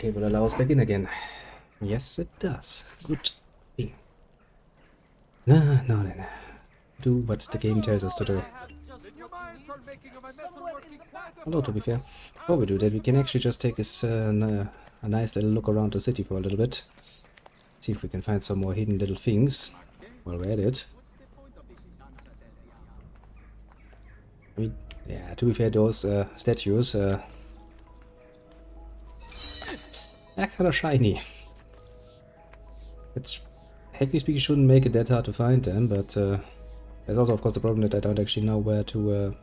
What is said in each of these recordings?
table allow us back in again. Yes, it does. Good thing. No. Do what the game tells us to do. Although, to be fair, before we do that, we can actually just take a nice little look around the city for a little bit. See if we can find some more hidden little things while we're at it. I mean, yeah, to be fair, those statues are kind of shiny. It's, technically speaking, shouldn't make it that hard to find them, but there's also, of course, the problem that I don't actually know where to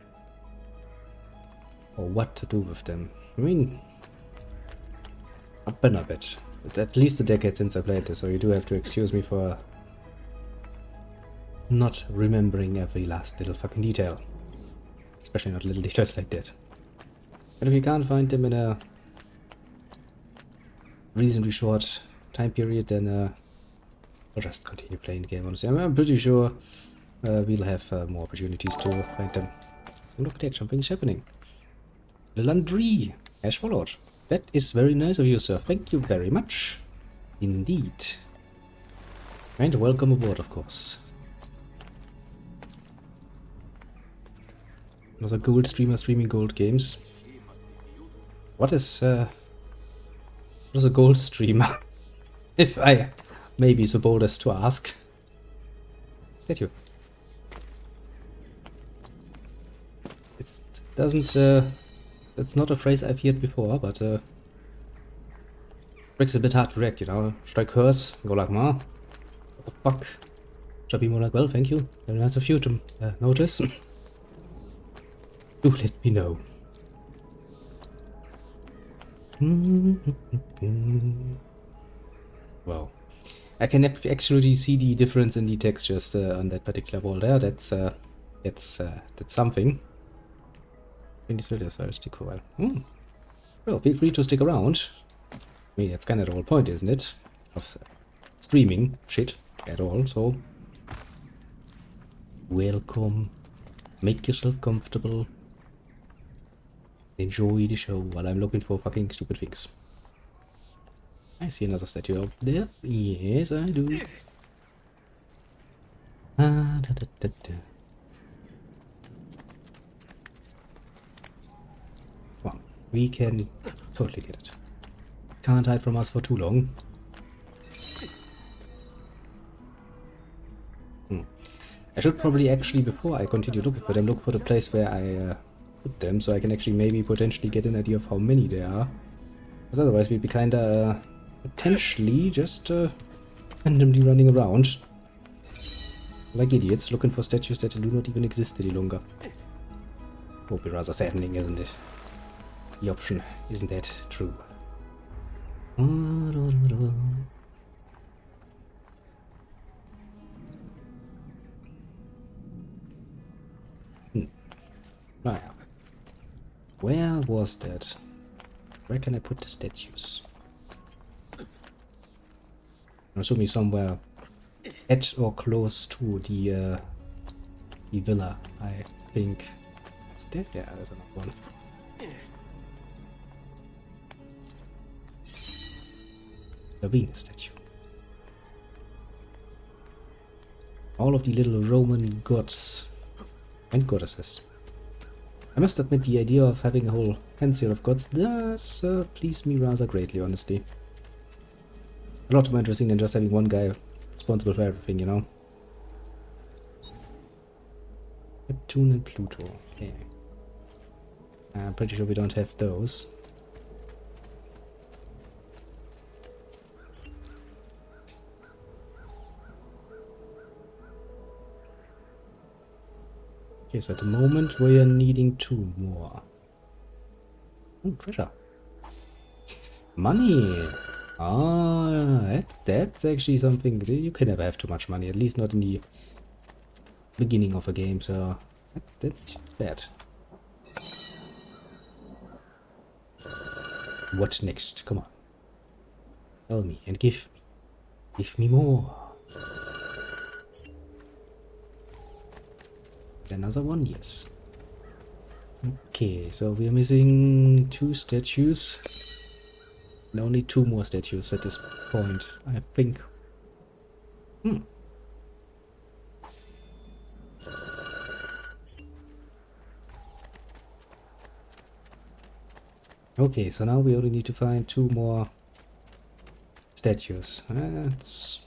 or what to do with them. I mean, I've been a bit. But at least a decade since I played this, so you do have to excuse me for not remembering every last little fucking detail. Especially not little details like that. But if you can't find them in a reasonably short time period, then I'll just continue playing the game, honestly. I'm pretty sure we'll have more opportunities to find them. Oh, look at that, something's happening. The laundry has followed. That is very nice of you, sir. Thank you very much. Indeed. And welcome aboard, of course. Another gold streamer streaming gold games. What is a gold streamer? If I may be so bold as to ask. Statue. It doesn't that's not a phrase I've heard before, but makes it a bit hard to react, you know. Should I curse? Go like, ma? What the fuck? Should I be more like, well, thank you. Very nice of you to notice. Do let me know. Wow. I can actually see the difference in the textures on that particular wall there. That's something. Well, well, feel free to stick around. I mean, that's kind of the whole point, isn't it? Of streaming shit at all, so welcome. Make yourself comfortable. Enjoy the show while I'm looking for fucking stupid things. I see another statue up there. Yes, I do. Well, we can totally get it. Can't hide from us for too long. I should probably actually, before I continue looking for them, look for the place where I put them, so I can actually maybe potentially get an idea of how many there are. Because otherwise we'd be kinda potentially just randomly running around like idiots looking for statues that do not even exist any longer. Would be rather saddening, isn't it? The option isn't that true. Right. Where was that? Where can I put the statues? I'm assuming somewhere at or close to the villa, I think. Is it there? Yeah, there's another one. The Venus statue. All of the little Roman gods and goddesses. I must admit, the idea of having a whole pencil of gods does please me rather greatly, honestly. A lot more interesting than just having one guy responsible for everything, you know. Neptune and Pluto. Okay. I'm pretty sure we don't have those. Okay, so at the moment we are needing 2 more. Oh, treasure. Money! Ah, that's actually something. You can never have too much money, at least not in the beginning of a game, so that's bad. What next? Come on. Tell me and give me. Give me more. Another one, yes. Okay, so we're missing 2 statues. And only 2 more statues at this point, I think. Okay, so now we only need to find 2 more statues. That's...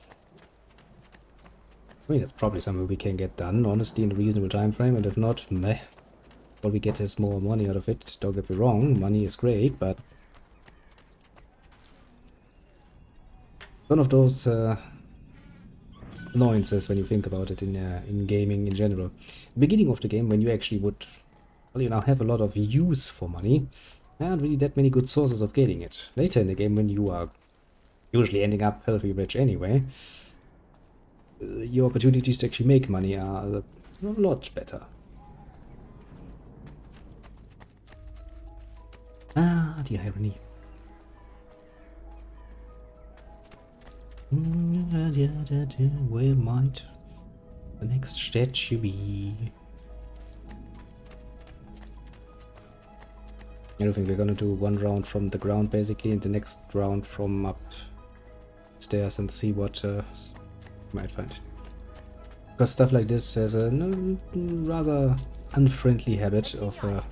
I mean, that's probably something we can get done, honestly, in a reasonable time frame, and if not, meh. All we get is more money out of it. Don't get me wrong, money is great, but... one of those annoyances when you think about it in gaming in general. Beginning of the game, when you actually would, well, you now have a lot of use for money, there aren't really that many good sources of getting it. Later in the game, when you are usually ending up healthy rich anyway, your opportunities to actually make money are a lot better. Ah, the irony. Where might the next statue be? I don't think we're gonna do one round from the ground basically, and the next round from upstairs and see what we might find. Because stuff like this has a rather unfriendly habit of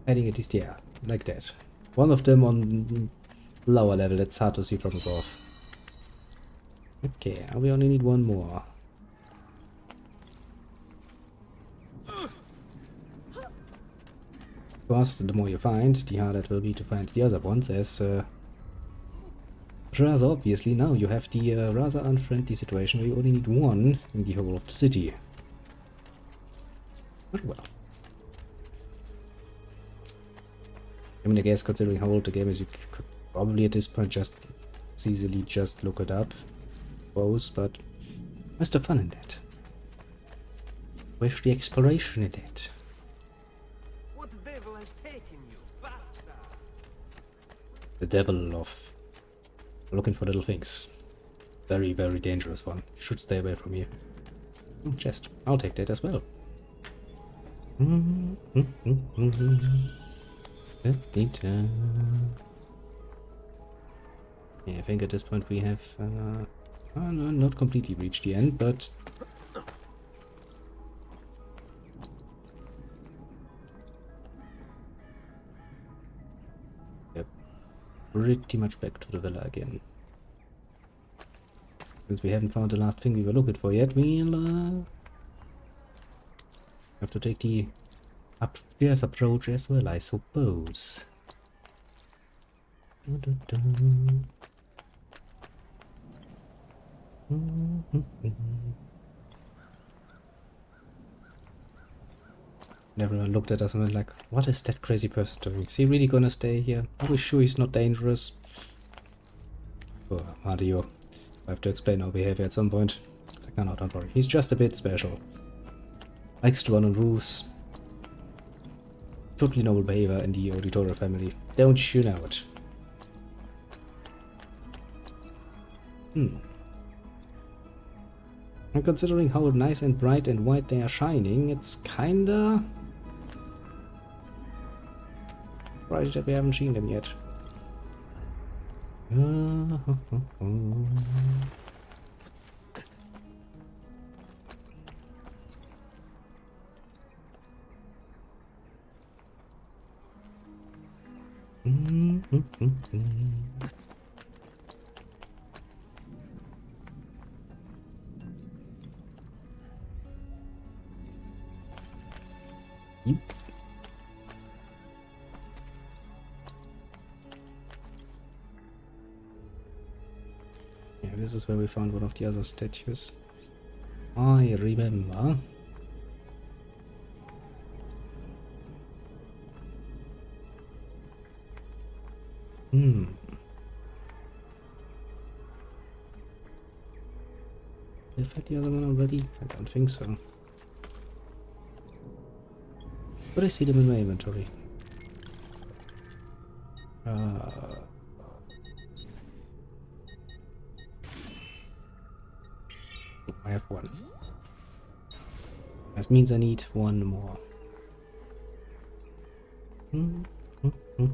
adding at least, yeah, like that. One of them on lower level, it's hard to see from above. Okay, now we only need 1 more. Of course, the more you find, the harder it will be to find the other ones, as rather obviously now you have the rather unfriendly situation where you only need 1 in the whole of the city. But well. I mean, I guess considering how old the game is, you could probably at this point just easily just look it up. Suppose, but where's the fun in that? Where's the exploration in that? What devil has taken you, bastard? The devil of looking for little things. Very, very dangerous one. You should stay away from here. Chest. I'll take that as well. Yeah, I think at this point we have not completely reached the end, but yep, pretty much back to the villa again. Since we haven't found the last thing we were looking for yet, we'll have to take the upstairs approach as well, I suppose. And everyone looked at us and went like, what is that crazy person doing? Is he really gonna stay here? Are we sure he's not dangerous? Oh, Mario. I have to explain our behavior at some point. Like, no, don't worry. He's just a bit special. Likes to run on roofs. Totally noble behavior in the Auditore family. Don't you know it? And considering how nice and bright and white they are shining, it's kinda surprised that we haven't seen them yet. Yep. Yeah, this is where we found one of the other statues. I remember. Did I find the other one already? I don't think so. But I see them in my inventory. I have 1. That means I need 1 more. Hmm.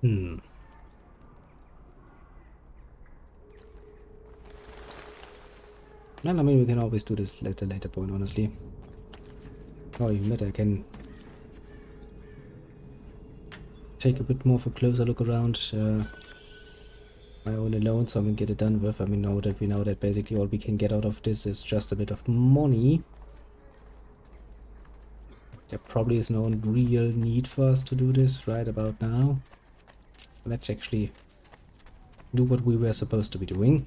Hmm. Well, I mean, we can always do this at a later point, honestly. Or even better, I can take a bit more of a closer look around my own alone, so I can get it done with. I mean, now that we know that basically all we can get out of this is just a bit of money. There probably is no real need for us to do this right about now. Let's actually do what we were supposed to be doing.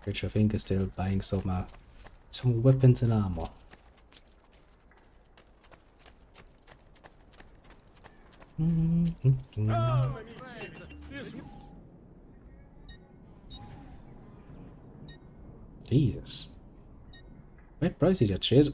Which I think is still buying some weapons and armor. Jesus. Quite pricey that shit.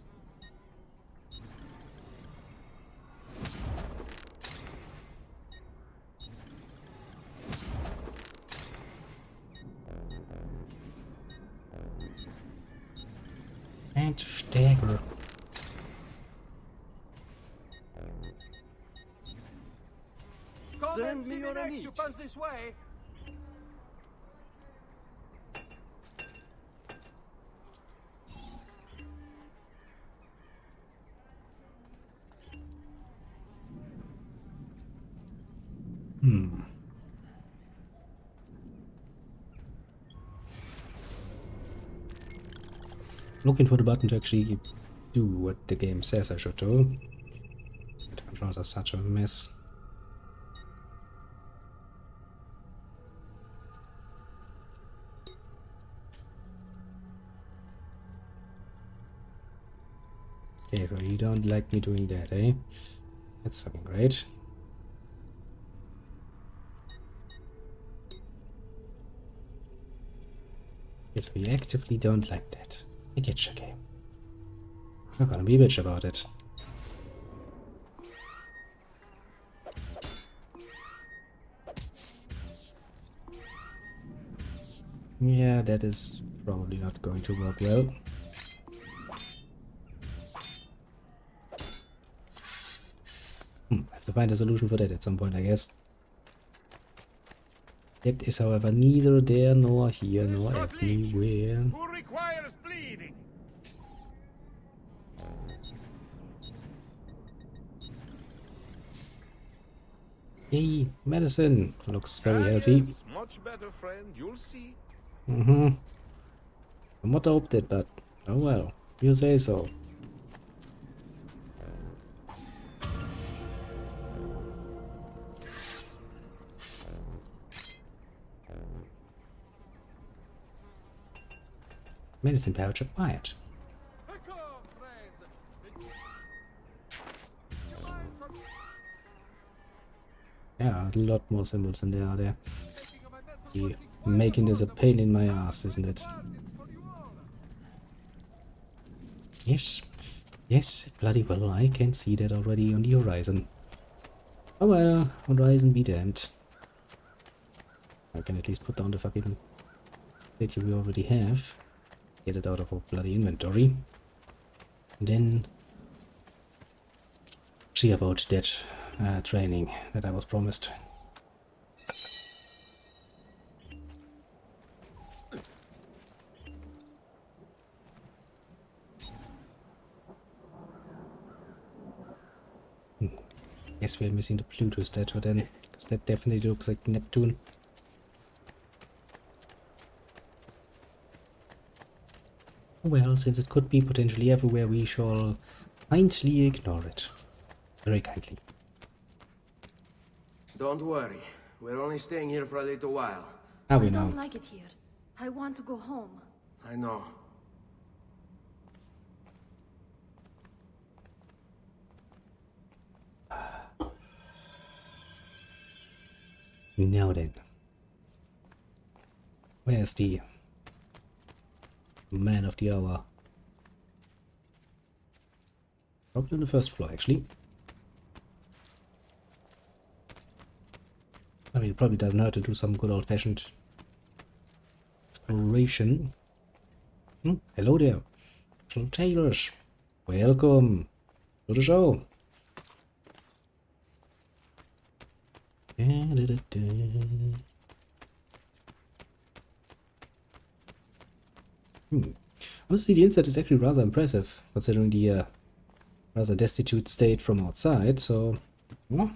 And stagger. Send me your amici. Pass this way. Looking for the button to actually do what the game says I should do. The controls are such a mess. Okay, so you don't like me doing that, eh? That's fucking great. Yes, we actively don't like that. I get you, game. We're gonna be a bitch about it. Yeah, that is probably not going to work well. I have to find a solution for that at some point, I guess. That is, however, neither there nor here nor anywhere. Who requires bleeding? Hey, medicine looks very healthy. Much better, friend. You'll see. I'm not hoped it, but oh well, you say so. Medicine pouch acquired. Yeah, a lot more symbols than there are there. Making this a pain in my ass, isn't it? Yes, yes, bloody well, I can see that already on the horizon. Oh well, horizon be damned. I can at least put down the fucking that we already have. Get it out of our bloody inventory. And then see about that training that I was promised. Guess we're missing the Pluto statue then, because that definitely looks like Neptune. Well, since it could be potentially everywhere, we shall kindly ignore it. Very kindly. Don't worry. We're only staying here for a little while. How we I know? don't like it here. I want to go home. I know. Now then. Where's the man of the hour? Probably on the first floor, actually. I mean, it probably doesn't hurt to do some good old-fashioned exploration. Hello there, little tailors. Welcome to the show. Honestly, the inside is actually rather impressive, considering the rather destitute state from outside, so... well,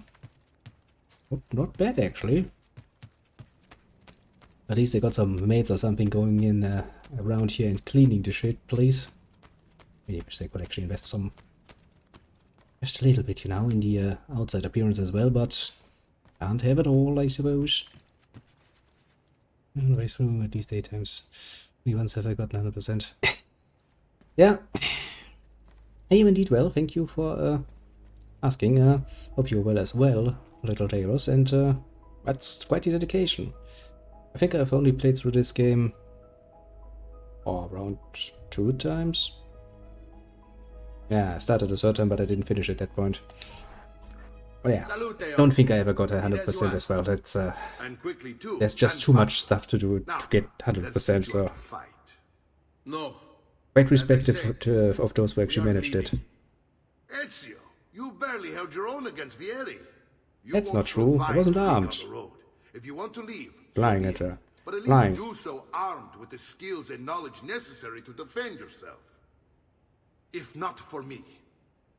not bad, actually. At least they got some maids or something going in around here and cleaning the shit, please. Maybe they could actually invest some... just a little bit, you know, in the outside appearance as well, but... can't have it all, I suppose. Way through at least 8 times. Only once have I gotten 100%. Yeah. Hey, indeed well, thank you for asking. Hope you're well as well, little Taylors, and that's quite a dedication. I think I've only played through this game around 2 times. Yeah, I started a third time, but I didn't finish at that point. Oh yeah, don't think I ever got 100% as well. That's there's just too much stuff to do to get 100%. So no. Great respect of those who actually managed it. Ezio, you barely held your own against Vieri. That's not true. I wasn't armed. If you want to leave, Lying at her. but at least Lying. do so armed with the skills and knowledge necessary to defend yourself. If not for me,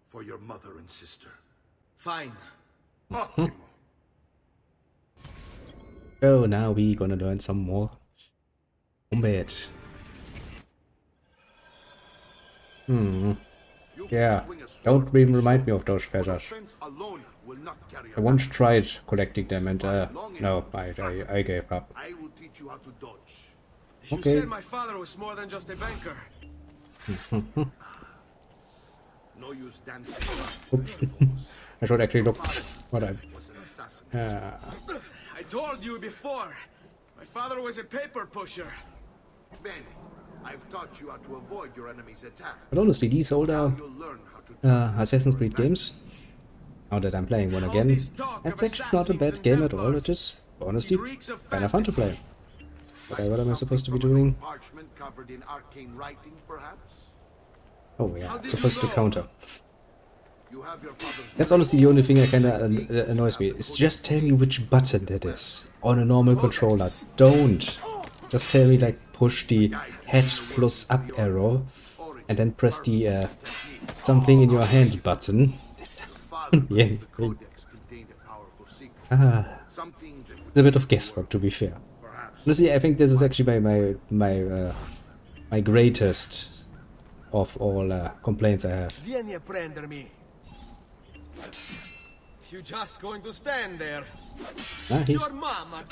for your mother and sister. Fine. Ottimo. Oh, now we gonna learn some more combat. Yeah, don't even remind me of those feathers. I once tried collecting them and no, I gave up. I will teach you how to dodge. You Okay. said my father was more than just a banker. No use dancing. I should actually look what I... Was an assassin. I told you before. My father was a paper pusher. Bene, I've taught you how to avoid your enemy's attack. But honestly, these older You'll learn how to Assassin's Creed games, now that I'm playing one again, that's actually not a bad game at all. It is, honestly, kind of fun to play. Okay, what am I supposed to be doing? parchment covered in arcane writing, perhaps? Oh yeah, supposed to counter. You have your father's That's honestly the only thing that kinda annoys me. Is just tell me which button that is on a normal controller. Don't just tell me like push the head plus up arrow and then press the something in your hand button. Yeah. codex contained a powerful secret. Something that It's a bit of guesswork, to be fair. Honestly, I think this is actually my greatest of all complaints I have. Vieni a prendermi. You just going to stand there. He's... Your mama.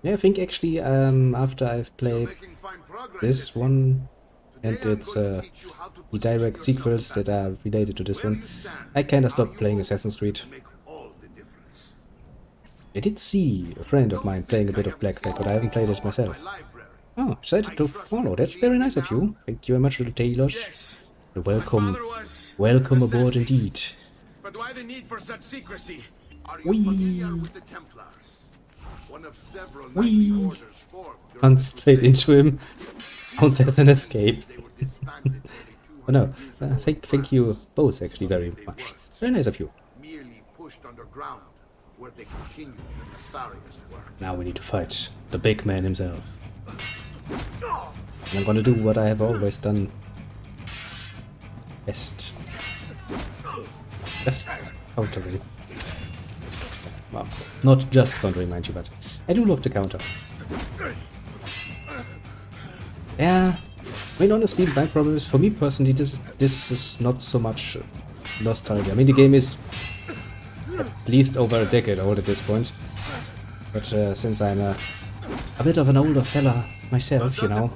Yeah, I think actually after I've played making fine progress. this one and Today I'm its going to teach you how to the position direct yourself sequels that better. are related to this Where one, you stand, I kinda how stopped you playing move Assassin's Creed. make all the difference. I did see a friend of mine playing a bit of Black Flag, but I haven't played it myself. Library. Oh, decided to follow. That's very nice of you. Thank you very much, little Taylors. Yes. Welcome, Father was welcome an aboard assassin. indeed. But why the need for such secrecy? Are you Whee! familiar with the Templars? One of several knightly orders formed during Runs the straight Crusades. into him. Counts as an escape. They were disbanded nearly Oh no, 200 years ago. thank you both actually very much. Very nice of you. Merely pushed underground, where they continued their nefarious work. Now we need to fight the big man himself. And I'm gonna do what I have always done best. Just countering. Well, not just countering, mind you, but I do love the counter. Yeah, I mean, honestly, my problem is, for me personally, this is not so much nostalgia. I mean, the game is at least over a decade old at this point. But since I'm a bit of an older fella myself, you know,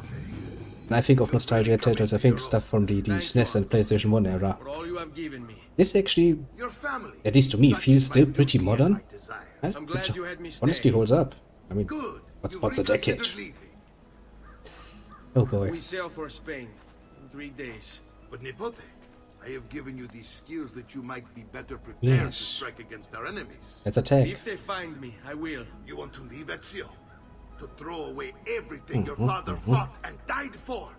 When I think of nostalgia titles, I think stuff from the SNES and PlayStation 1 era. For all you have given me. This actually, Your family. at least to me, Such feels is my still duty pretty and modern. my desire. I'm glad you had me stay. Honestly holds up. I mean, Good. You've what's a decade? reconsidered leaving. Oh boy. We sail for Spain in 3 days. But Nipote, I have given you these skills that you might be better prepared Yes. to strike against our enemies. Let's attack. If they find me, I will. You want to leave Ezio? To throw away everything your father fought and died for?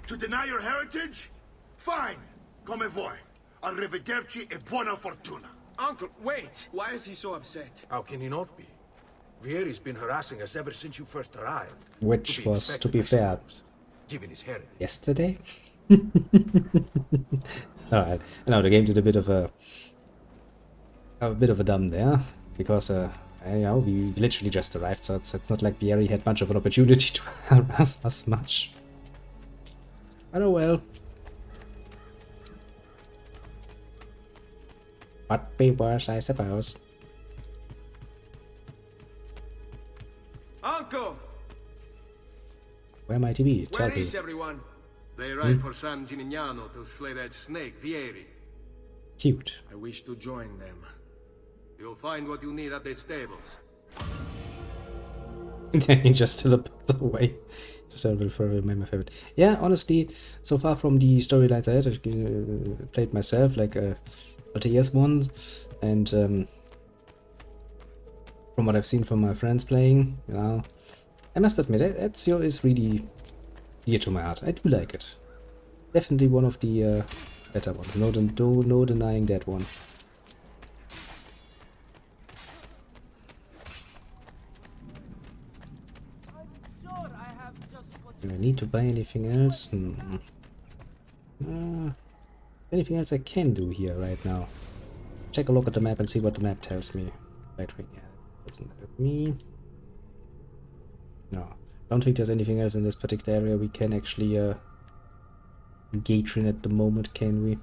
To deny your heritage? Fine. Come vuoi. Arrivederci e buona fortuna. Uncle, wait! Why is he so upset? How can he not be? Vieri's been harassing us ever since you first arrived. Which was, to expected, be I fair, suppose, given his heritage. yesterday? Alright, I know the game did a bit of a dumb there, because you know, we literally just arrived, so it's not like Vieri had much of an opportunity to harass us much. But oh well. What be worse, I suppose. Uncle! Where might he be? Tell Where me. is everyone? They ride for San Gimignano to slay that snake, Vieri. Cute. I wish to join them. You'll find what you need at the stables. Then he just teleports away. Just a little further, my favorite. Yeah, honestly, so far from the storylines I had played myself, like LTS ones, and from what I've seen from my friends playing, you know, I must admit, Ezio is really dear to my heart. I do like it. Definitely one of the better ones. No denying that one. Do I need to buy anything else? Anything else I can do here right now? Take a look at the map and see what the map tells me. Right wing, yeah, doesn't help me. No, don't think there's anything else in this particular area we can actually engage in at the moment, can we?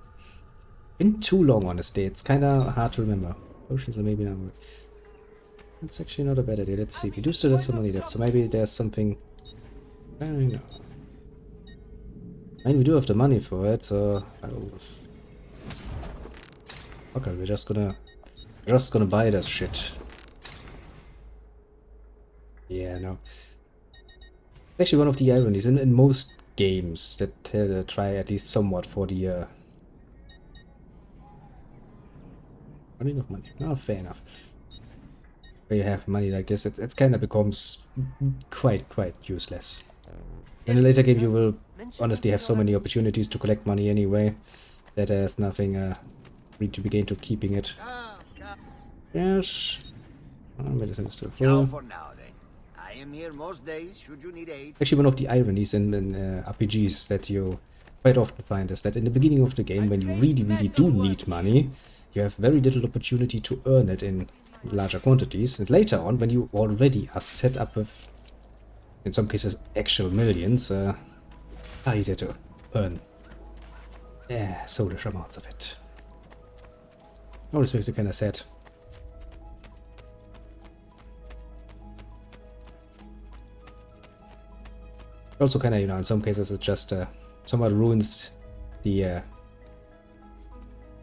Been too long, honestly. It's kind of hard to remember. Potions are maybe not. That's actually not a bad idea. Let's see. We do still have some money left, so maybe there's something. I don't know. I mean, we do have the money for it, so okay, we're just gonna buy this shit. Yeah, no. Actually, one of the ironies in most games that try at least somewhat for the not enough money. No, fair enough. Where you have money like this, it kind of becomes quite useless. In a later game, you will honestly have so many opportunities to collect money anyway that there's nothing really to begin to keeping it. Yes. Medicine is still full. For now, then. I am here most days, should you need aid. Actually, one of the ironies in RPGs that you quite often find is that in the beginning of the game, when you really do need money, you have very little opportunity to earn it in larger quantities. And later on, when you already are set up with, in some cases, actual millions, are easier to earn soulish amounts of it. Oh, this makes me kind of sad. Also kind of, you know, in some cases it just somewhat ruins the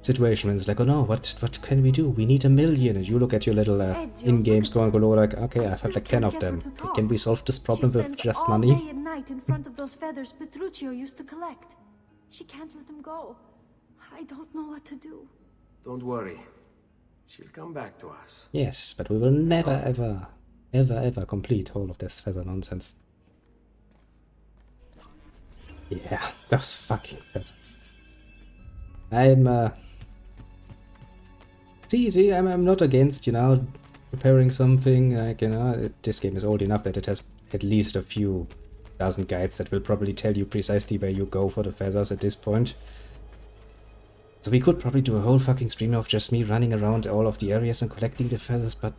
situation when it's like, oh no, what can we do? We need 1 million. And you look at your little in-game score and go like, okay, I have like 10 of them. Can we solve this problem with just money? Day and night in front of those feathers Petruchio used to collect. She can't let them go. I don't know what to do. Don't worry. She'll come back to us. Yes, but we will never, ever complete all of this feather nonsense. Yeah, those fucking feathers. I'm I'm not against, you know, preparing something, like, you know, this game is old enough that it has at least a few dozen guides that will probably tell you precisely where you go for the feathers at this point. So we could probably do a whole fucking stream of just me running around all of the areas and collecting the feathers, but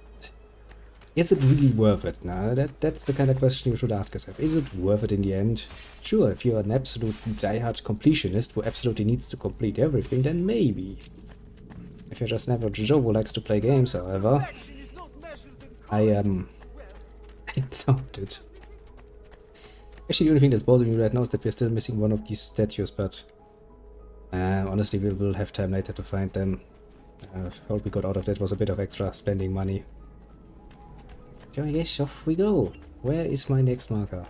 is it really worth it? Now, that's the kind of question you should ask yourself. Is it worth it in the end? Sure, if you're an absolute diehard completionist who absolutely needs to complete everything, then maybe. If you're just an average Joe who likes to play games, however, I doubt it. Actually, the only thing that's bothering me right now is that we're still missing one of these statues, but honestly, we'll have time later to find them. All we got out of that was a bit of extra spending money. So I guess off we go. Where is my next marker?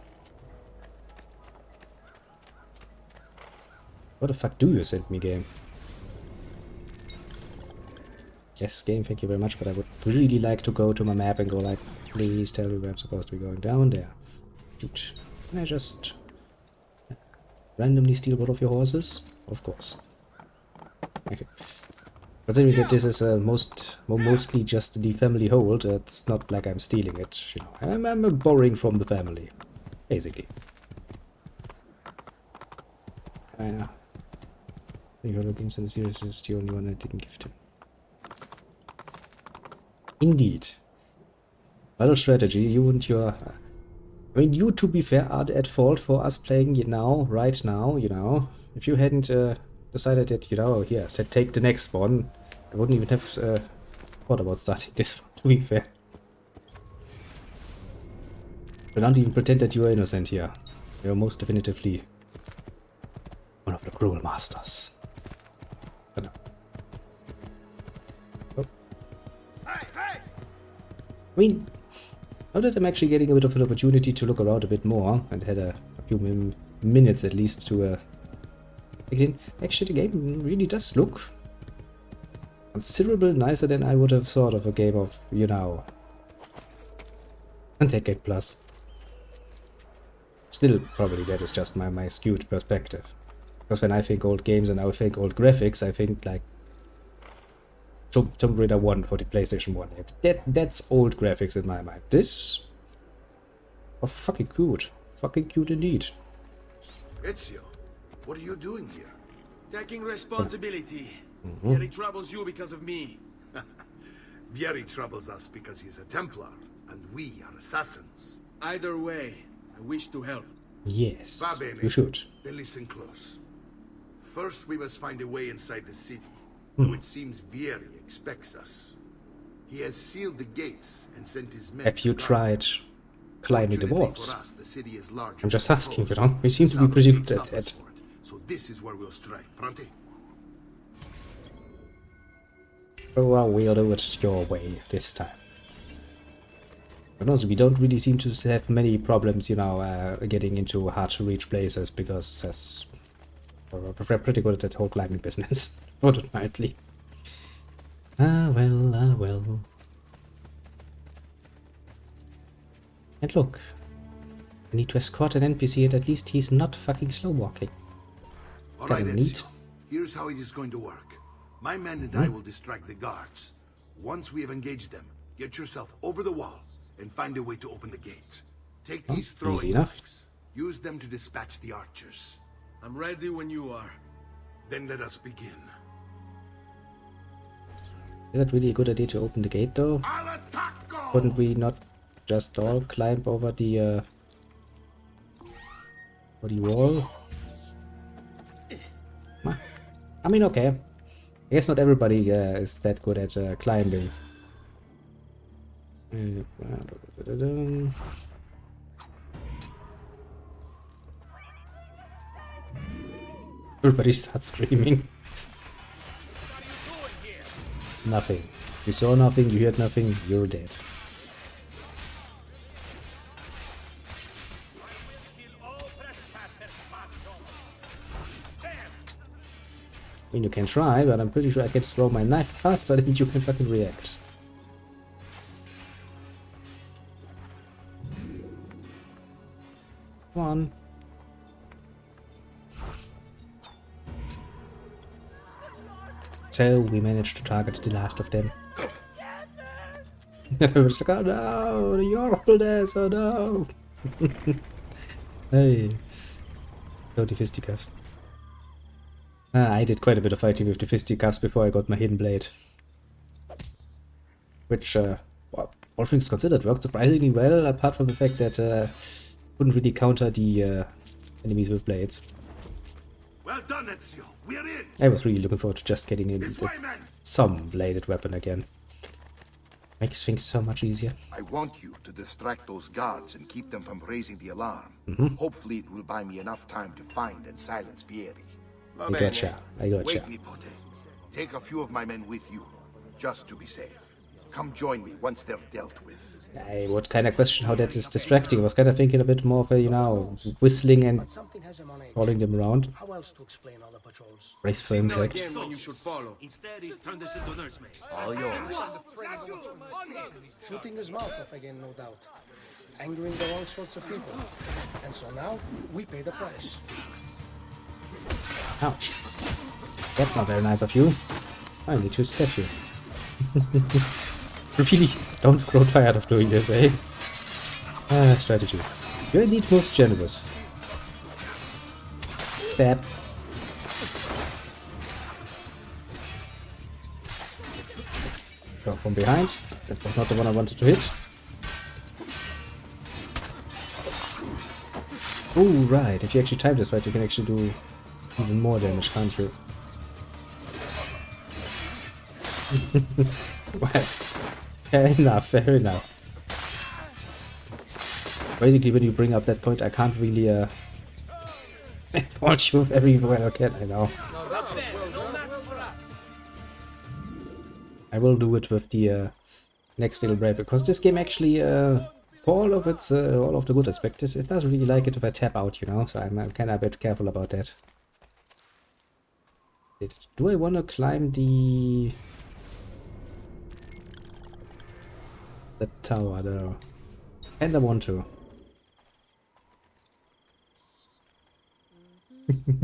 What the fuck do you send me, game? Yes, game, thank you very much, but I would really like to go to my map and go like, please tell me where I'm supposed to be going. Down there. Dude, can I just randomly steal one of your horses? Of course. Okay. Considering that this is mostly just the family hold, it's not like I'm stealing it, you know. I'm borrowing from the family, basically. Your lookings in the series is the only one I didn't give to. Indeed. Well, strategy, you and your... I mean, you, to be fair, are at fault for us playing it now, right now, you know. If you hadn't decided that, you know, here, to take the next one, I wouldn't even have thought about starting this one, to be fair. But don't even pretend that you are innocent here. You're most definitively one of the cruel masters. But no. Oh. I mean, now that I'm actually getting a bit of an opportunity to look around a bit more, and had a few minutes at least to again, actually the game really does look considerably nicer than I would have thought of a game of, you know, and Decade Plus. Still, probably that is just my skewed perspective. Because when I think old games and I think old graphics, I think like Tomb Raider 1 for the PlayStation 1. That's old graphics in my mind. This... oh, fucking cute. Fucking cute indeed. Ezio, what are you doing here? Taking responsibility. Vieri troubles you because of me. Vieri troubles us because he's a Templar, and we are assassins. Either way, I wish to help. Yes, Va bene. you should. Then listen close. First, we must find a way inside the city, though it seems Vieri expects us. He has sealed the gates and sent his men. Have you to guard. tried climbing the Fortunately walls? for us, the city is larger I'm just than asking, you foes. know? We seem to be South pretty Gate good at suffers that. for it, so this is where we'll strike. Pronti? Oh, well, we'll do it your way this time. But also, we don't really seem to have many problems, you know, getting into hard-to-reach places, because we're pretty good at that whole climbing business, fortunately. Ah, well, ah, well. And look, I need to escort an NPC, and at least he's not fucking slow-walking. Alright, Kinda neat. Ezio. Here's how it is going to work. My men and I will distract the guards. Once we have engaged them, get yourself over the wall and find a way to open the gate. Take these easy throwing enough. knives. Use them to dispatch the archers. I'm ready when you are. Then let us begin. Is that really a good idea to open the gate, though? Al attacco! Couldn't we not just all climb over the wall? I mean, okay. I guess not everybody is that good at climbing. Everybody starts screaming. Nothing. You saw nothing, you heard nothing, you're dead. I mean, you can try, but I'm pretty sure I can throw my knife faster than you can fucking react. Come on. So we managed to target the last of them. I was like, oh no, the Orphalness, oh no. Hey. So the fisticuffs. I did quite a bit of fighting with the fisticuffs before I got my hidden blade. Which, well, all things considered, worked surprisingly well, apart from the fact that couldn't really counter the enemies with blades. Well done, Ezio. We're in. I was really looking forward to just getting in This way, men. some bladed weapon again. Makes things so much easier. I want you to distract those guards and keep them from raising the alarm. Hopefully it will buy me enough time to find and silence Vieri. I gotcha. I gotcha. Wait, Nipote. Take a few of my men with you, just to be safe. Come join me once they're dealt with. I would kind of question how that is distracting. I was kind of thinking a bit more of a, you know, whistling and Something has him on edge. calling them around. How else to explain all the patrols? Graceful Signal impact. again when you should follow. Instead, he's turned this into nursemaid. All yours. Shooting his mouth off again, no doubt. Angering the wrong sorts of people. And so now, we pay the price. Ouch. That's not very nice of you. I need to step you. Really, don't grow tired of doing this, eh? Strategy. You're indeed most generous. Stab. Go from behind. That was not the one I wanted to hit. Oh, right. If you actually time this right, you can actually do even more damage, can't you? Well, fair enough, fair enough. Basically, when you bring up that point, I can't really fault you very well, can I now? I will do it with the next little break, because this game actually, for all of its, all of the good aspects, it doesn't really like it if I tap out, you know, so I'm kind of a bit careful about that. Do I want to climb the tower though? And I want to.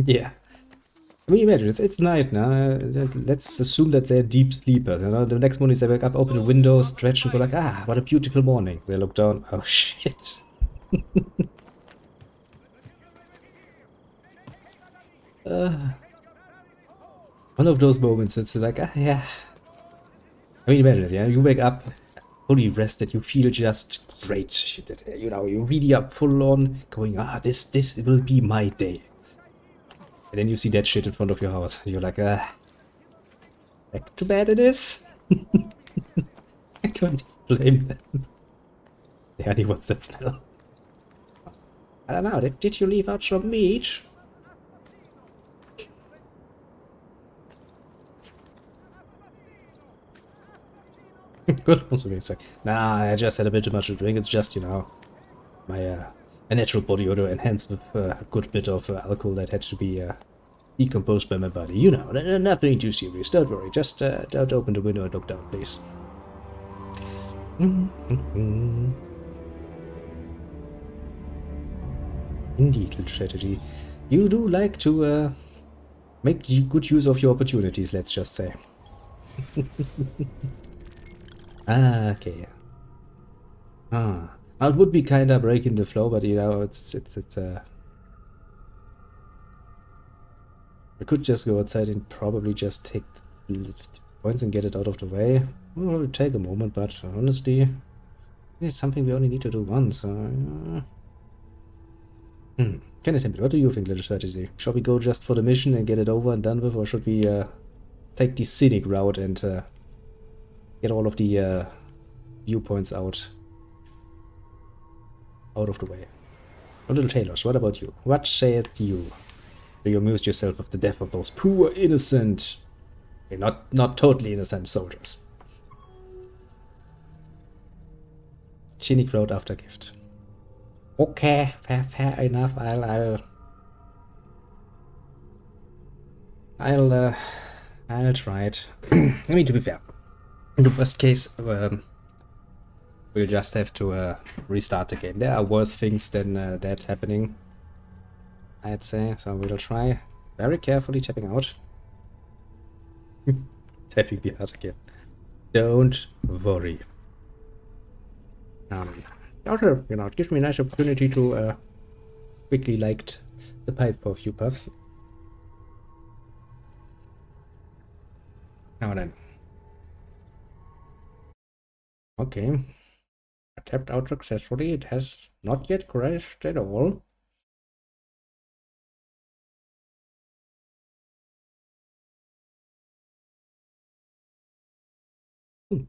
Yeah. I mean, imagine, it's night now. Let's assume that they're deep sleepers. You know, the next morning they wake up, open the window, stretch, and go like, ah, what a beautiful morning. They look down, oh shit. One of those moments, it's like, ah, yeah. I mean, imagine it, yeah? You wake up, fully rested, you feel just great. You know, you really are full on going, ah, this will be my day. And then you see that shit in front of your house. You're like, ah, back to bed it is. I can't blame them. Yeah, what's that smell? I don't know, did you leave out some meat? Good, also being like, nah, I just had a bit too much to drink. It's just, you know, my a natural body odor enhanced with a good bit of alcohol that had to be decomposed by my body. You know, nothing too serious. Don't worry. Just don't open the window and look down, please. Indeed, little strategy. You do like to make good use of your opportunities, let's just say. Okay. Now it would be kinda breaking the flow, but you know, it's I could just go outside and probably just take the points and get it out of the way. Well, it will take a moment, but honestly, it's something we only need to do once. Can attempt it. What do you think, little strategy? Shall we go just for the mission and get it over and done with, or should we take the scenic route and get all of the viewpoints out of the way? Oh, little Taylors, what about you? What saith you? Do you amuse yourself with the death of those poor, innocent, okay, not totally innocent soldiers? Scenic road after gift. Okay, fair enough. I'll try it. I mean, to be fair, in the worst case, we'll just have to restart the game. There are worse things than that happening, I'd say. So we'll try very carefully tapping out. Tapping the heart again. Don't worry. Also, you know, it gives me a nice opportunity to quickly light the pipe for a few puffs. Now then. Okay. I tapped out successfully. It has not yet crashed at all.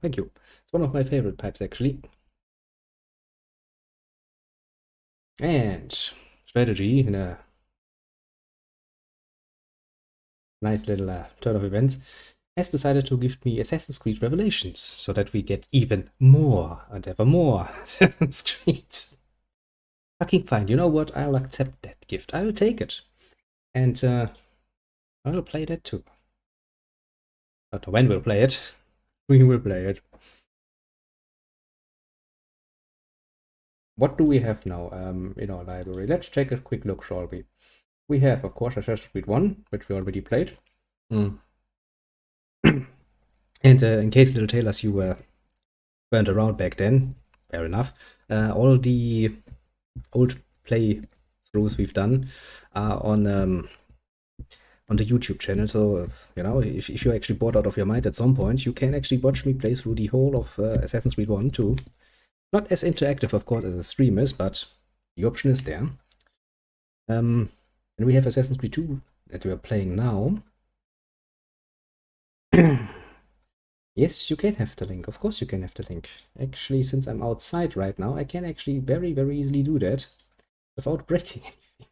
Thank you. It's one of my favorite pipes, actually. And strategy in a nice little turn of events has decided to give me Assassin's Creed Revelations so that we get even more and ever more Assassin's Creed. Fucking fine. You know what? I'll accept that gift. I will take it. And I will play that too. I don't know when we'll play it. We will play it. What do we have now in our library? Let's take a quick look, shall we? We have, of course, Assassin's Creed 1, which we already played. And in case, little tailors, you weren't around back then, fair enough. All the old playthroughs we've done are on the YouTube channel. So, you know, if you're actually bored out of your mind at some point, you can actually watch me play through the whole of Assassin's Creed 1 too. Not as interactive, of course, as a stream is, but the option is there. And we have Assassin's Creed 2 that we are playing now. Yes, you can have the link. Of course you can have the link. Actually, since I'm outside right now, I can actually very, very easily do that without breaking anything.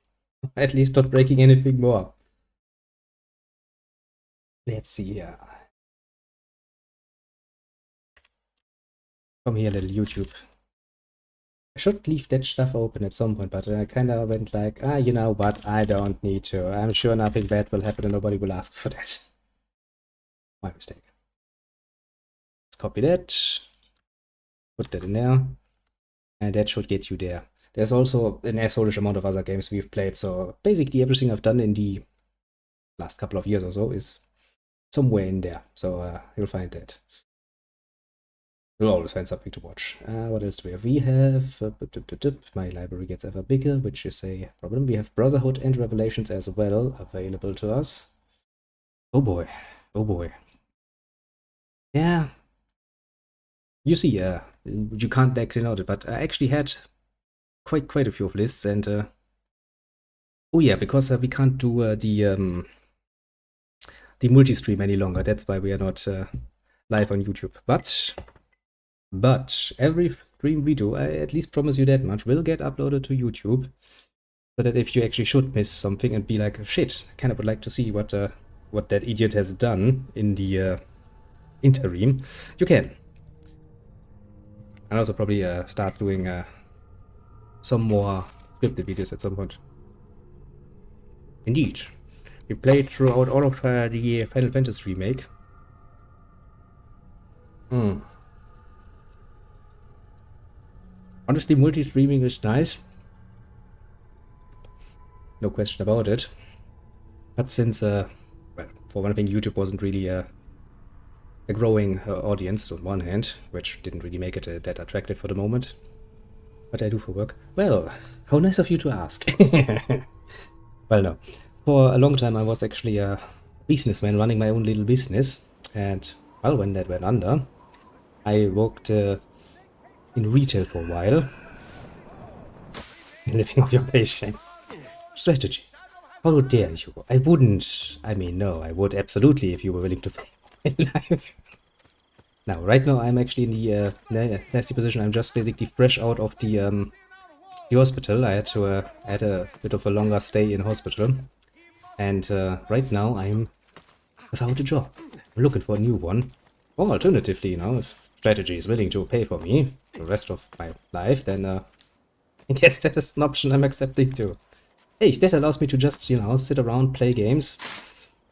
At least not breaking anything more. Let's see here. Come here, little YouTube. I should leave that stuff open at some point, but I kind of went like, you know what, I don't need to. I'm sure nothing bad will happen and nobody will ask for that. My mistake. Let's copy that. Put that in there. And that should get you there. There's also an asshole-ish amount of other games we've played, so basically everything I've done in the last couple of years or so is somewhere in there. So you'll find that. You'll always find something to watch. What else do we have? We have... my library gets ever bigger, which is a problem. We have Brotherhood and Revelations as well available to us. Oh boy. Oh boy. Yeah. You see, you can't actually note it, but I actually had quite a few of lists, and... oh yeah, because we can't do the multi-stream any longer. That's why we are not live on YouTube. But every stream we do, I at least promise you that much, will get uploaded to YouTube. So that if you actually should miss something and be like, shit, I kind of would like to see what that idiot has done in the interim, you can. I'll also probably start doing some more scripted videos at some point. Indeed. We played throughout all of the Final Fantasy remake. Honestly, multi-streaming is nice. No question about it. But since, well, for one thing, YouTube wasn't really a growing audience on one hand, which didn't really make it that attractive for the moment. What I do for work? Well, how nice of you to ask. Well, no. For a long time, I was actually a businessman running my own little business. And, well, when that went under, I worked in retail for a while. Living off your paycheck. Strategy. How dare you? I wouldn't. I mean, no, I would absolutely if you were willing to pay my life. Now, right now, I'm actually in the nasty position. I'm just basically fresh out of the hospital. I had a bit of a longer stay in hospital. And right now, I'm without a job. I'm looking for a new one. Or alternatively, you know, if Strategy is willing to pay for me the rest of my life, then I guess that is an option I'm accepting too. Hey, if that allows me to just, you know, sit around, play games,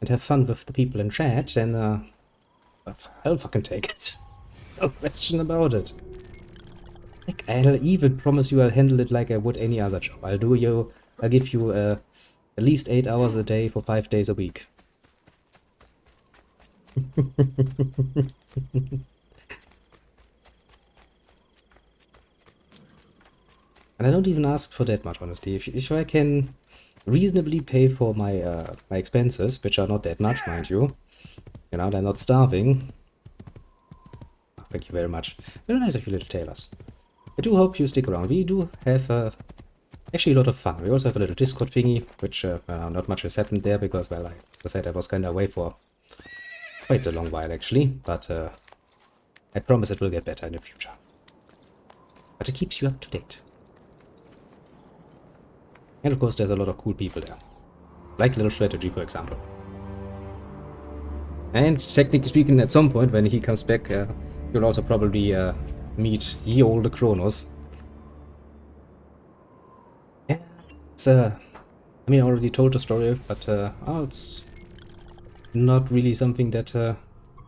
and have fun with the people in chat, then I'll fucking take it. No question about it. Like, I'll even promise you I'll handle it like I would any other job. I'll give you at least 8 hours a day for 5 days a week. And I don't even ask for that much, honestly. If I can reasonably pay for my my expenses, which are not that much, mind you, you know, they're not starving. Oh, thank you very much. Very nice of you, little tailors. I do hope you stick around. We do have actually a lot of fun. We also have a little Discord thingy, which well, not much has happened there because, well, as I said, I was kind of away for quite a long while actually. But I promise it will get better in the future. But it keeps you up to date. And of course there's a lot of cool people there. Like Little Strategy, for example. And technically speaking, at some point when he comes back, you'll also probably meet ye olde Kronos. Yeah, it's I mean, I already told the story, but it's not really something that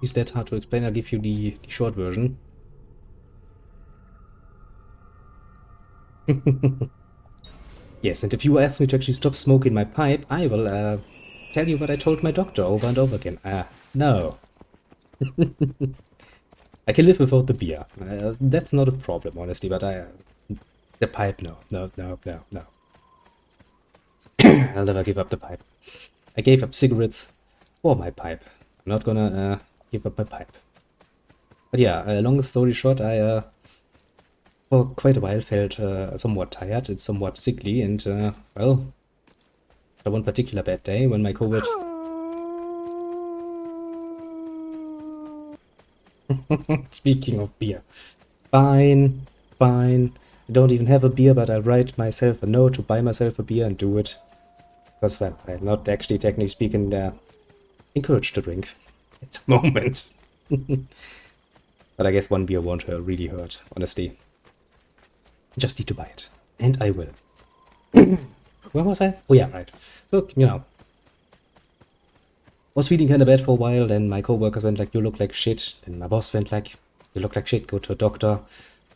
is that hard to explain. I'll give you the short version. Yes, and if you ask me to actually stop smoking my pipe, I will tell you what I told my doctor over and over again. No. I can live without the beer. That's not a problem, honestly, but the pipe, no. I'll never give up the pipe. I gave up cigarettes for my pipe. I'm not gonna give up my pipe. But yeah, long story short, I for quite a while felt somewhat tired and somewhat sickly, and well, one particular bad day when my COVID speaking of beer. Fine. I don't even have a beer, but I'll write myself a note to buy myself a beer and do it. Because, well, I'm not actually, technically speaking, encouraged to drink at the moment. But I guess one beer won't really hurt, honestly. Just need to buy it. And I will. Where was I? Oh yeah, right. So, you know. Was feeling kind of bad for a while, then my coworkers went like, you look like shit. Then my boss went like, you look like shit, go to a doctor.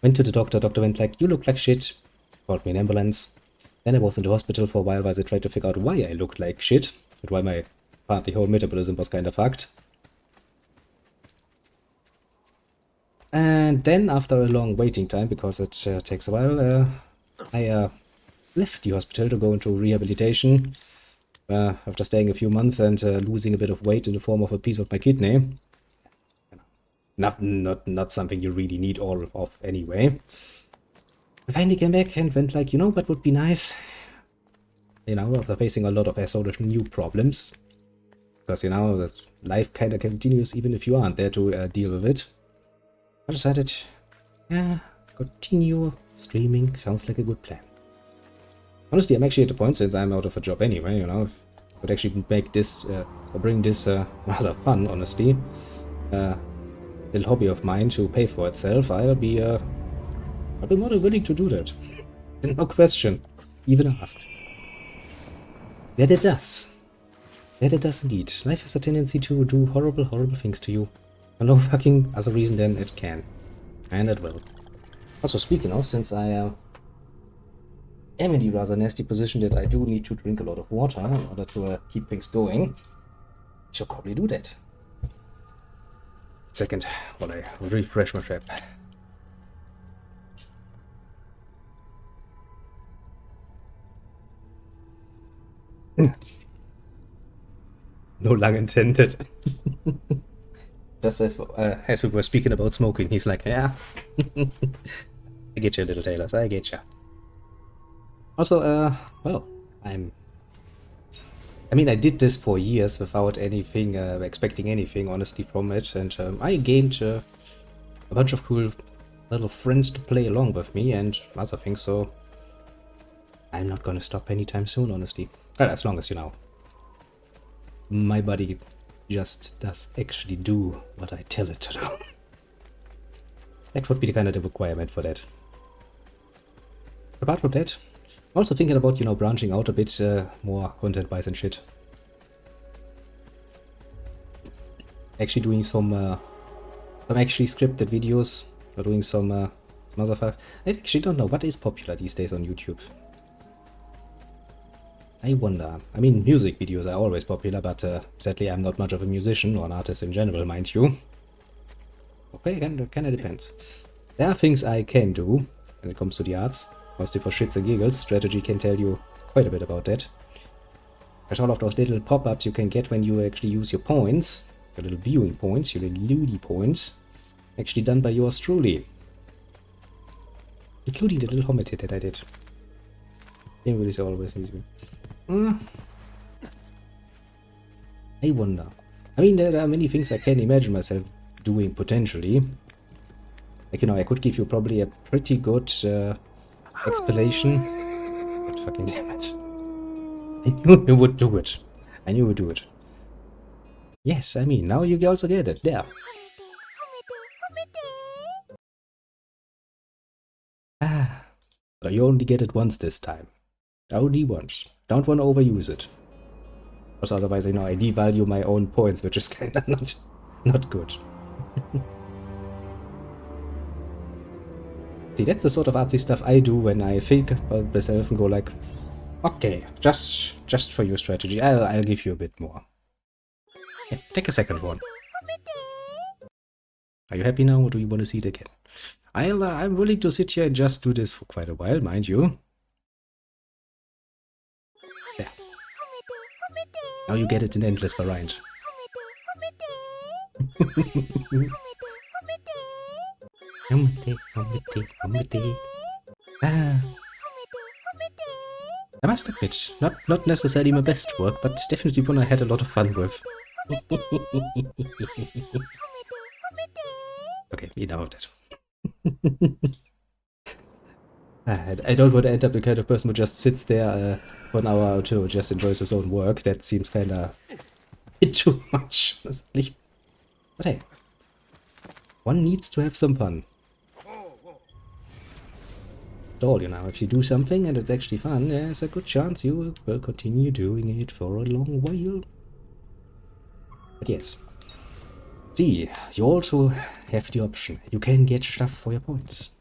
Went to the doctor went like, you look like shit. Called me an ambulance. Then I was in the hospital for a while I tried to figure out why I looked like shit. And why my partly whole metabolism was kind of fucked. And then after a long waiting time, because it takes a while, I left the hospital to go into rehabilitation. After staying a few months and losing a bit of weight in the form of a piece of my kidney. Not something you really need all of anyway. I finally came back and went like, you know what would be nice? You know, after facing a lot of assholish new problems. Because, you know, that life kind of continues even if you aren't there to deal with it. I decided, yeah, continue streaming sounds like a good plan. Honestly, I'm actually at the point, since I'm out of a job anyway, you know, if I could actually make this, or bring this rather fun, honestly, little hobby of mine to pay for itself, I'll be more than willing to do that. No question, even asked. That it does. That it does indeed. Life has a tendency to do horrible, horrible things to you. For no fucking other reason than it can. And it will. Also, speaking of, since I am in the rather nasty position that I do need to drink a lot of water in order to keep things going, I should probably do that. Second, while I refresh my trap. No lung intended. Just as we were speaking about smoking, he's like, yeah. I get you, little Taylors, I get you. Also, well, I mean, I did this for years without anything, expecting anything, honestly, from it, and I gained a bunch of cool little friends to play along with me and other things, so I'm not gonna stop anytime soon, honestly. Well, as long as, you know, my body just does actually do what I tell it to do. That would be the kind of the requirement for that. Apart from that, I'm also thinking about, you know, branching out a bit more content-wise and shit. Actually doing some actually scripted videos, or doing some other facts. I actually don't know what is popular these days on YouTube. I wonder. I mean, music videos are always popular, but sadly I'm not much of a musician, or an artist in general, mind you. Okay, kinda depends. There are things I can do when it comes to the arts. Mostly for shits and giggles. Strategy can tell you quite a bit about that. There's all of those little pop-ups you can get when you actually use your points. Your little viewing points, your little ludi points. Actually done by yours truly. Including the little homage hit that I did. Everybody's always needs me. I wonder. I mean, there are many things I can imagine myself doing potentially. Like, you know, I could give you probably a pretty good explanation. But fucking damn it. I knew you would do it. I knew you would do it. Yes, I mean, now you also get it. There. Ah. But you only get it once this time. Only once. Don't want to overuse it. Because otherwise, you know, I devalue my own points, which is kind of not good. See, that's the sort of artsy stuff I do when I think about myself and go like, okay, just for your strategy, I'll give you a bit more. Yeah, take a second one. Are you happy now, or do you want to see it again? I'm willing to sit here and just do this for quite a while, mind you. There. Now you get it in endless variant. Ah. I must admit, not necessarily my best work, but definitely one I had a lot of fun with. Okay, enough of that. I don't want to end up the kind of person who just sits there for an hour or two, just enjoys his own work. That seems kind of too much, honestly. But hey, one needs to have some fun. All, you know, if you do something and it's actually fun, there's a good chance you will continue doing it for a long while. But yes. See, you also have the option. You can get stuff for your points.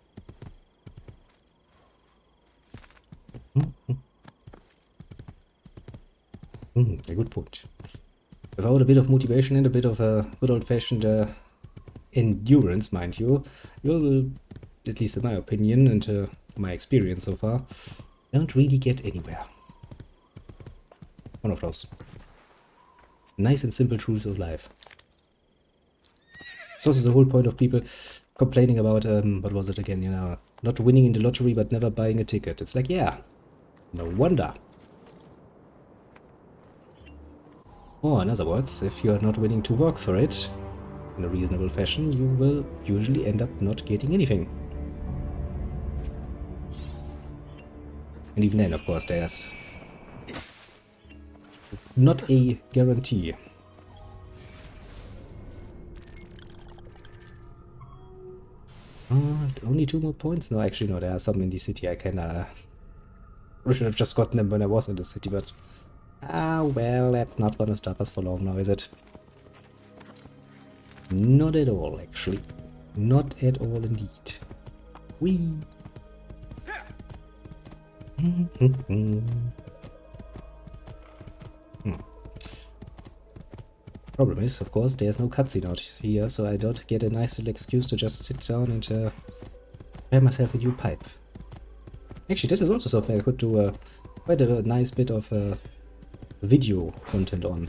A good point. Without a bit of motivation and a bit of a good old-fashioned endurance, mind you, you'll, at least in my opinion and my experience so far, don't really get anywhere. One of those nice and simple truths of life. It's also the whole point of people complaining about, what was it again, you know, not winning in the lottery but never buying a ticket. It's like, yeah, no wonder. Or in other words, if you're not willing to work for it in a reasonable fashion, you will usually end up not getting anything. And even then, of course, there's not a guarantee. Only 2 more points? No, actually, no, there are some in the city. I can, we should have just gotten them when I was in the city, but... well, that's not gonna stop us for long now, is it? Not at all, actually. Not at all, indeed. Whee! Problem is, of course, there's no cutscene out here, so I don't get a nice little excuse to just sit down and prepare myself a new pipe. Actually, that is also something I could do quite a nice bit of video content on.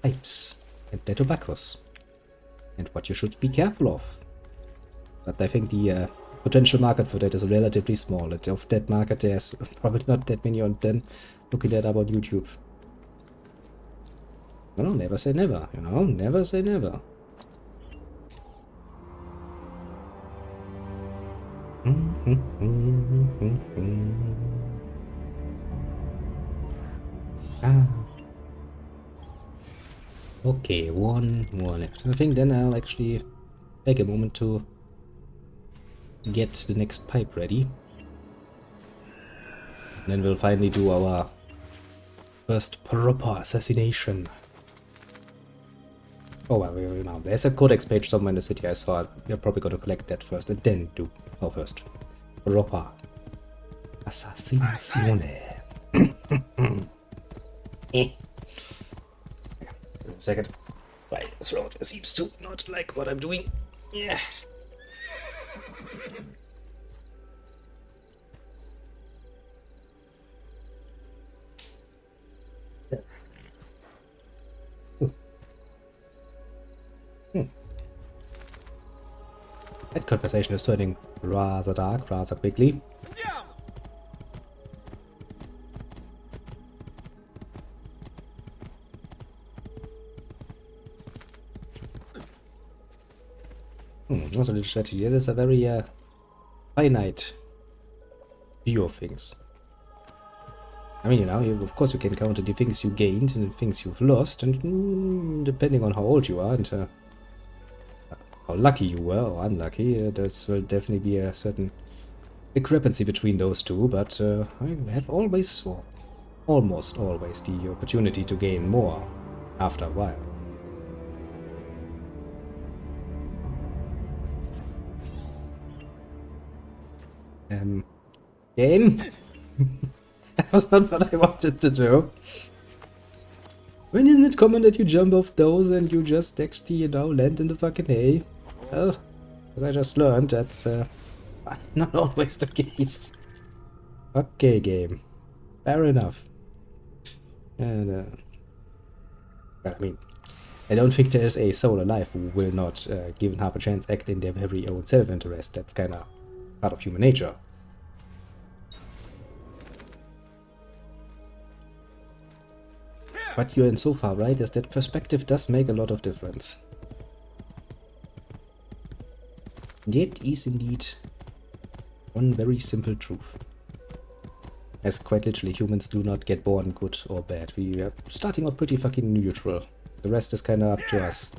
Pipes and their tobaccos. And what you should be careful of. But I think the potential market for that is relatively small. Of that market, there's probably not that many on then looking that up on YouTube. No, never say never, you know, never say never. Okay, one more left. I think then I'll actually take a moment to get the next pipe ready. And then we'll finally do our first proper assassination. Oh well, you know, there's a codex page somewhere in the city I saw. We're probably going to collect that first and then do our first proper assassinazione. Second. My throat seems to not like what I'm doing. Yeah. That conversation is turning rather dark, rather quickly. Also, little strategy. That is a very finite view of things. I mean, you know, of course you can count the things you gained and the things you've lost, and depending on how old you are and how lucky you were or unlucky, there will definitely be a certain discrepancy between those two, but I have always, or almost always, the opportunity to gain more after a while. Game? That was not what I wanted to do. When isn't it common that you jump off those and you just actually, you know, land in the fucking hay? Well, as I just learned, that's not always the case. Okay, game. Fair enough. And, well, I mean, I don't think there's a soul alive who will not, given half a chance, act in their very own self-interest. That's kinda part of human nature. But you're in so far right, as that perspective does make a lot of difference. And yet is indeed one very simple truth. As quite literally, humans do not get born good or bad. We are starting out pretty fucking neutral. The rest is kinda up to us.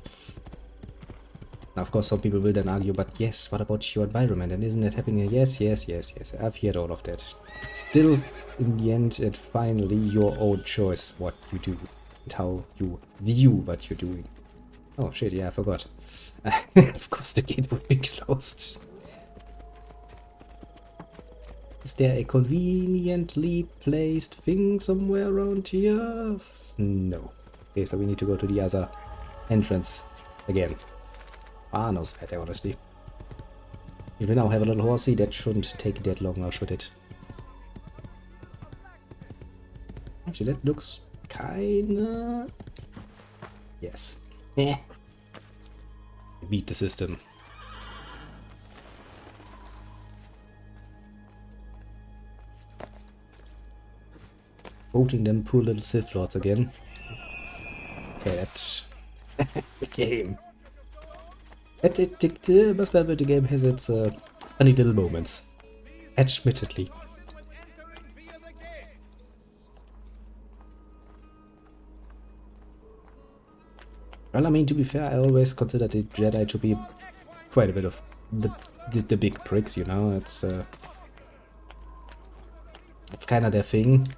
Now, of course, some people will then argue, but yes, what about your environment? And isn't it happening? Yes, yes, yes, yes. I've heard all of that. It's still, in the end, and finally, your own choice what you do and how you view what you're doing. Oh shit, yeah, I forgot. Of course, the gate would be closed. Is there a conveniently placed thing somewhere around here? No. Okay, so we need to go to the other entrance again. Ah, no sweat, honestly. If we now have a little horsey, that shouldn't take that long, now should it? Actually, that looks kinda... Yes. Beat the system. Voting them poor little Sith Lords again. Okay, that's... the game. Must admit, the game has its funny little moments. Admittedly. Well, I mean, to be fair, I always consider the Jedi to be quite a bit of the big pricks, you know. It's kind of their thing.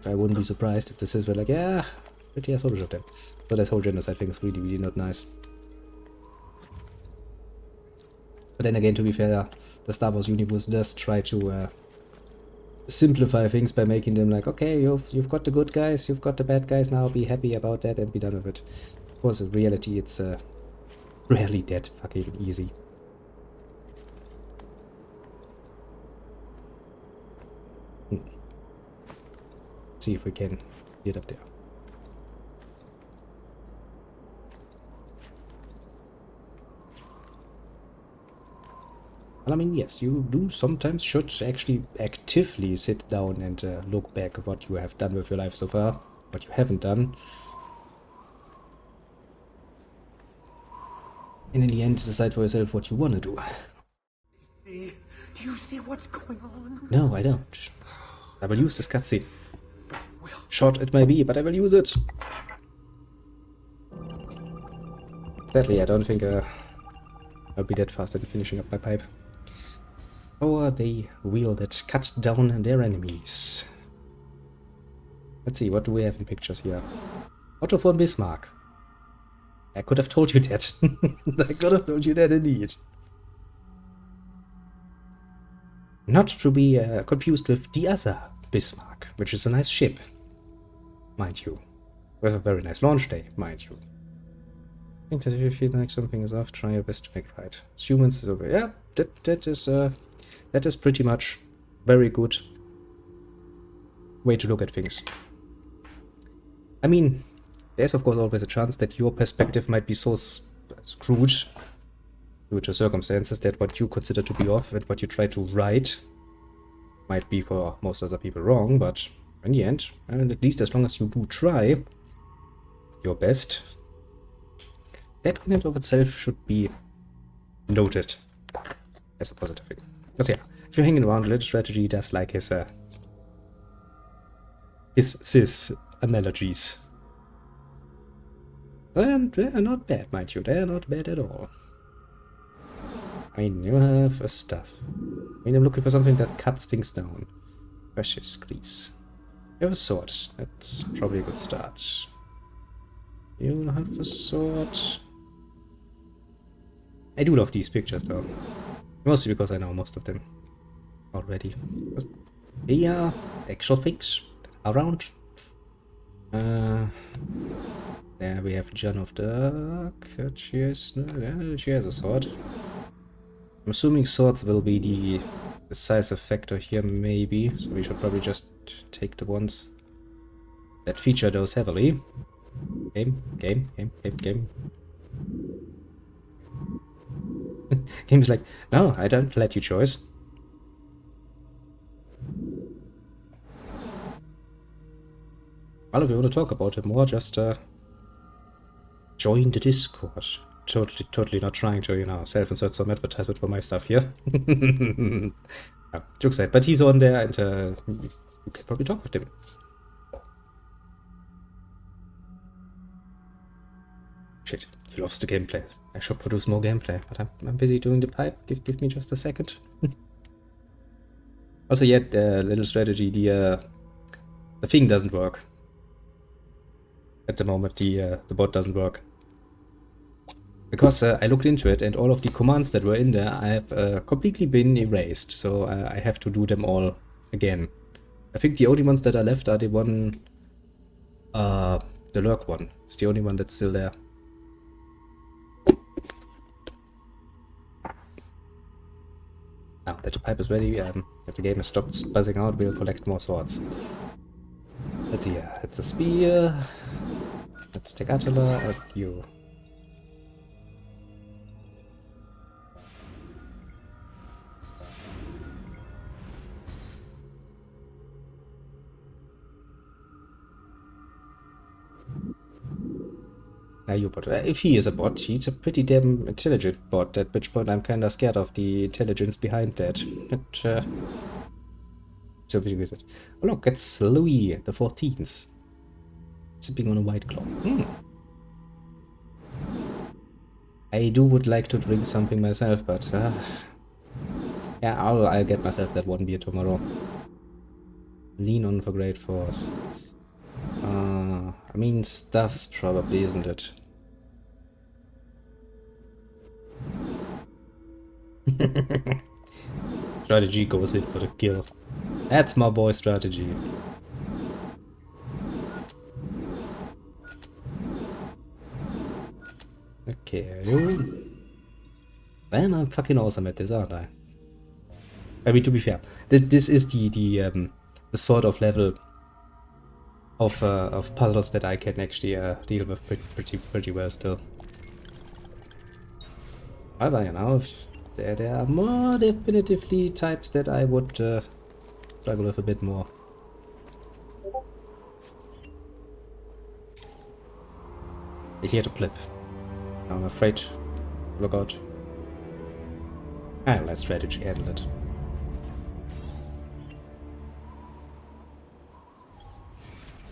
I wouldn't be surprised if the Sith were like, yeah, pretty assholes of them. But that whole genocide thing is really, really not nice. But then again, to be fair, the Star Wars universe does try to simplify things by making them like, okay, you've got the good guys, you've got the bad guys, now be happy about that and be done with it. Of course, in reality, it's rarely that fucking easy. See if we can get up there. Well, I mean, yes, you do sometimes should actually actively sit down and look back at what you have done with your life so far, what you haven't done. And in the end, decide for yourself what you want to do. Do you see what's going on? No, I don't. I will use this cutscene. Short it may be, but I will use it. Sadly, I don't think I'll be that fast at finishing up my pipe. Or the wheel that cuts down their enemies. Let's see, what do we have in pictures here? Otto von Bismarck. I could have told you that. I could have told you that indeed. Not to be confused with the other Bismarck, which is a nice ship, mind you. With a very nice launch day, mind you. I think that if you feel like something is off, try your best to make it right. As humans, yeah, that is pretty much very good way to look at things. I mean, there's of course always a chance that your perspective might be so screwed due to circumstances that what you consider to be off and what you try to right might be for most other people wrong, but in the end, and at least as long as you do try your best, that in and of itself should be noted as a positive thing. Because yeah, if you're hanging around, Little Strategy does like his cis analogies. And they're not bad, mind you, they're not bad at all. I mean, you have a stuff. I mean, I'm looking for something that cuts things down. Precious grease. You have a sword. That's probably a good start. You have a sword. I do love these pictures though. Mostly because I know most of them already. They are actual things around. There we have Joan of Dark. She has a sword. I'm assuming swords will be the decisive factor here, maybe. So we should probably just take the ones that feature those heavily. Game. Game's like, no, I don't let you choose. Well, if you want to talk about it more, just join the Discord. Totally not trying to, you know, self-insert some advertisement for my stuff here. No, jokes aside, but he's on there and you can probably talk with him. Shit, he loves the gameplay. I should produce more gameplay, but I'm busy doing the pipe. Give me just a second. Also, yet little strategy. The thing doesn't work at the moment. The bot doesn't work because I looked into it and all of the commands that were in there have completely been erased. So I have to do them all again. I think the only ones that are left are the one, the lurk one. It's the only one that's still there. Now that the pipe is ready, if the game has stopped buzzing out, we'll collect more swords. Let's see, it's a spear. Let's take Attila and you. Now you bot. If he is a bot, he's a pretty damn intelligent bot, at which point I'm kinda scared of the intelligence behind that. But, so busy with it. Oh look, it's Louis the 14th. Sipping on a white claw. I would like to drink something myself, but yeah, I'll get myself that one beer tomorrow. Lean on for great force. I mean, stuff's probably, isn't it? Strategy goes in for the kill. That's my boy strategy. Okay. Well, I'm fucking awesome at this, aren't I? I mean, to be fair, this is the sort of level of puzzles that I can actually deal with pretty well still. However, you know, there are more definitively types that I would struggle with a bit more. I hear the blip. I'm afraid. Look out. I'll let strategy handle it.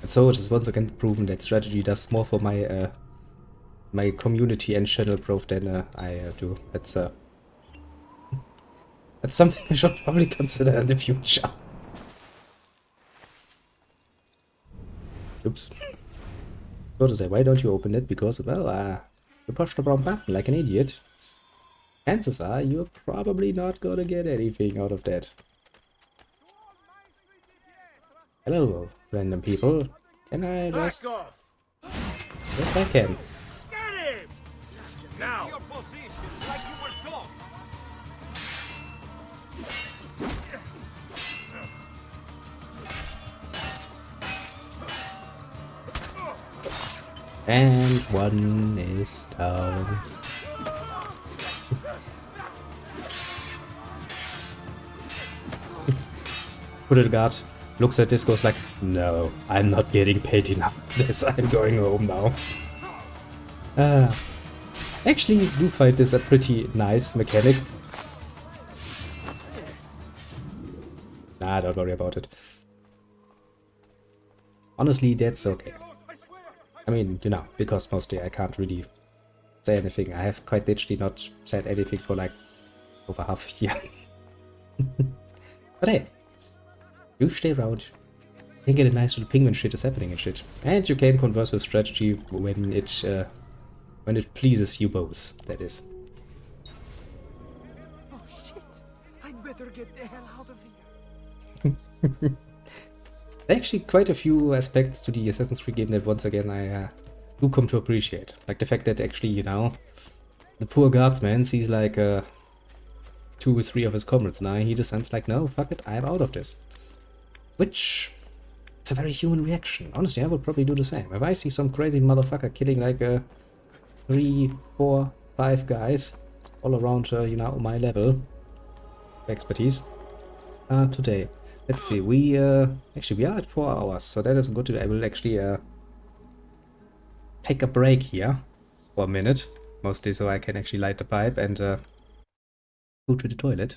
And so it is once again proven that strategy does more for my my community and channel growth than I do. That's something I should probably consider in the future. Oops. So to say, why don't you open it? Because, well, you pushed the wrong button like an idiot. Chances are you're probably not gonna get anything out of that. Hello, random people. Can I just... Back off! Yes, I can. Get him! Now! Your position, like you were taught. And one is down. Put it guard. Looks at this, goes like, no, I'm not getting paid enough for this. I'm going home now. Actually, do find this a pretty nice mechanic. Nah, don't worry about it. Honestly, that's okay. I mean, you know, because mostly I can't really say anything. I have quite literally not said anything for like over half a year. But hey, you stay around. You can get a nice little penguin shit is happening and shit. And you can converse with strategy when it pleases you both, that is. Oh shit! I'd better get the hell out of here. Actually, quite a few aspects to the Assassin's Creed game that once again I do come to appreciate. Like the fact that actually, you know, the poor guardsman sees like 2 or 3 of his comrades now, he just sounds like, no, fuck it, I'm out of this. Which, it's a very human reaction. Honestly, I would probably do the same. If I see some crazy motherfucker killing like 3, 4, 5 guys all around, you know, my level of expertise today. Let's see, we actually we are at 4 hours, so that is good. I will actually take a break here for a minute, mostly so I can actually light the pipe and go to the toilet.